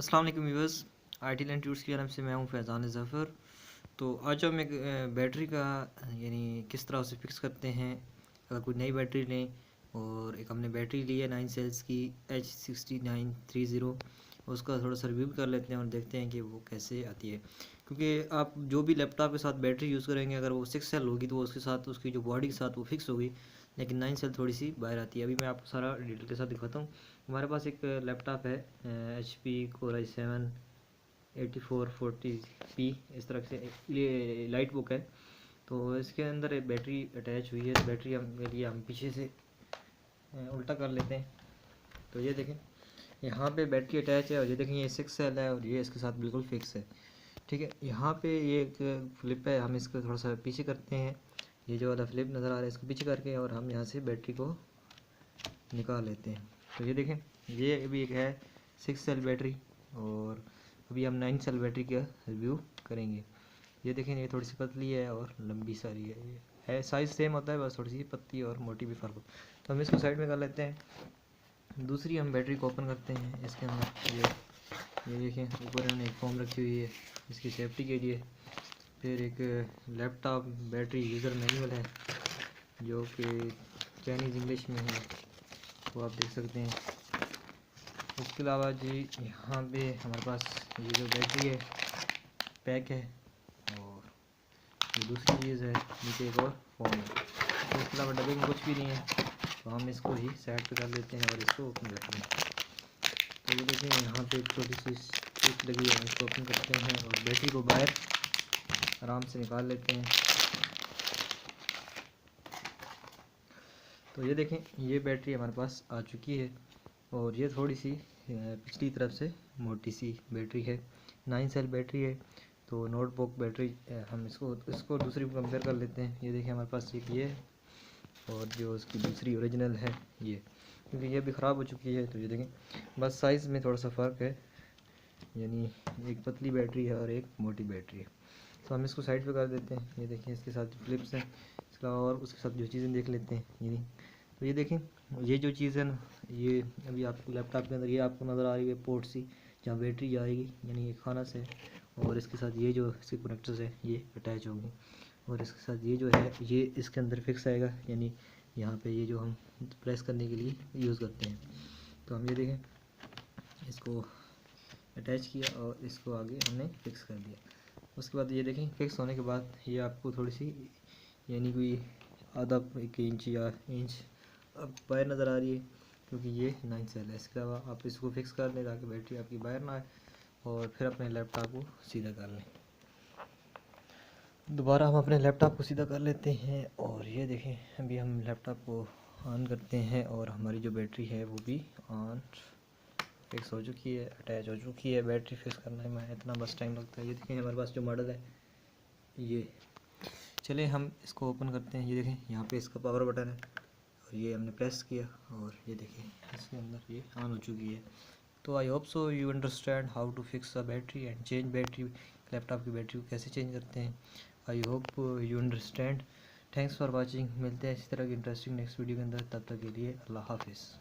अस्सलाम वालेकुम viewers, IT land tuts की तरफ से मैं हूं फैज़ान ज़फ़र। तो आज हम एक बैटरी का यानी किस तरह उसे फिक्स करते हैं। अगर कोई नई बैटरी लें और एक हमने बैटरी ली है 9 सेल्स की H6930, उसका थोड़ा सा रिव्यू कर लेते हैं और देखते हैं कि वो कैसे आती है। क्योंकि आप जो भी लैपटॉप के साथ बैटरी यूज़ करेंगे, अगर वो 6 सेल होगी तो उसके साथ उसकी जो बॉडी के साथ वो फिक्स होगी, लेकिन 9 सेल थोड़ी सी बाहर आती है। अभी मैं आपको सारा डिटेल के साथ दिखाता हूँ। हमारे पास एक लैपटॉप है HP Core i7 8440P, इस तरह से ये लाइट बुक है। तो इसके अंदर एक बैटरी अटैच हुई है। तो बैटरी हम पीछे से उल्टा कर लेते हैं। तो ये देखें, यहाँ पे बैटरी अटैच है और ये देखें ये 6 सेल है और ये इसके साथ बिल्कुल फिक्स है। ठीक है, यहाँ पे ये एक फ्लिप है, हम इसको थोड़ा सा पीछे करते हैं। ये जो वाला फ्लिप नज़र आ रहा है इसको पीछे करके और हम यहाँ से बैटरी को निकाल लेते हैं। तो ये देखें, ये अभी एक है 6 सेल बैटरी और अभी हम 9 सेल बैटरी का रिव्यू करेंगे। ये देखें, ये थोड़ी सी पतली है और लंबी सारी है। ये है साइज़ सेम होता है, बस थोड़ी सी पतली और मोटी भी फ़र्क होता है। तो हम इसको साइड में कर लेते हैं। दूसरी हम बैटरी को ओपन करते हैं। इसके अंदर ये देखें, ऊपर हमने एक फॉर्म रखी हुई है इसकी सेफ्टी के लिए। फिर एक लैपटॉप बैटरी यूज़र मैनुअल है जो कि चाइनीज़ इंग्लिश में है, वो आप देख सकते हैं। उसके अलावा जी यहाँ पे हमारे पास ये जो बैटरी है पैक है और ये दूसरी चीज़ है, नीचे एक और फॉर्म है। तो इसके अलावा डब्बे में कुछ भी नहीं है, तो हम इसको ही साइड पे कर लेते हैं और इसको ओपन करते हैं। तो ये देखिए, यहाँ पे एक छोटी सी स्विच लगी है, इसको ओपन करते हैं और बैटरी को बाहर आराम से निकाल लेते हैं। तो ये देखें, ये बैटरी हमारे पास आ चुकी है और ये थोड़ी सी पिछली तरफ से मोटी सी बैटरी है। 9 सेल बैटरी है। तो नोटबुक बैटरी हम इसको दूसरी कंपेयर कर लेते हैं। ये देखिए, हमारे पास एक ये है और जो उसकी दूसरी ओरिजिनल है ये, क्योंकि ये भी ख़राब हो चुकी है। तो ये देखें, बस साइज़ में थोड़ा सा फ़र्क है, यानी एक पतली बैटरी है और एक मोटी बैटरी है। तो हम इसको साइड पे कर देते हैं। ये देखें, इसके साथ फ्लिप्स हैं, इसके अलावा और उसके साथ जो चीज़ें देख लेते हैं। यानी तो ये देखें, ये जो चीज़ है ना, ये अभी आपको लैपटॉप के अंदर ये आपको नज़र आ रही है पोर्ट सी, जहाँ बैटरी जाएगी, यानी ये खाना से, और इसके साथ ये जो इसके कनेक्टर्स है ये अटैच होंगे और इसके साथ ये जो है ये इसके अंदर फिक्स आएगा, यानी यहाँ पे ये जो हम प्रेस करने के लिए यूज़ करते हैं। तो हम ये देखें, इसको अटैच किया और इसको आगे हमने फिक्स कर दिया। उसके बाद ये देखें, फिक्स होने के बाद ये आपको थोड़ी सी यानी कोई आधा 1 इंच या इंच अब बाहर नज़र आ रही है, क्योंकि ये 9 सेल है। इसके अलावा आप इसको फिक्स कर लें ताकि बैटरी आपकी बाहर ना आए और फिर अपने लैपटॉप को सीधा कर लें। दोबारा हम अपने लैपटॉप को सीधा कर लेते हैं और ये देखें, अभी हम लैपटॉप को ऑन करते हैं और हमारी जो बैटरी है वो भी ऑन फिक्स हो चुकी है, अटैच हो चुकी है। बैटरी फिक्स करने में इतना बस टाइम लगता है। ये देखें, हमारे पास जो मॉडल है ये, चलिए हम इसको ओपन करते हैं। ये देखें, यहाँ पे इसका पावर बटन है और ये हमने प्रेस किया और ये देखें इसके अंदर ये ऑन हो चुकी है। तो I hope so you understand how to fix a battery and change battery. Laptop की बैटरी को कैसे चेंज करते हैं, I hope you understand. Thanks for watching. मिलते हैं इसी तरह की इंटरेस्टिंग नेक्स्ट वीडियो के अंदर। तब तक के लिए अल्लाह हाफिज़।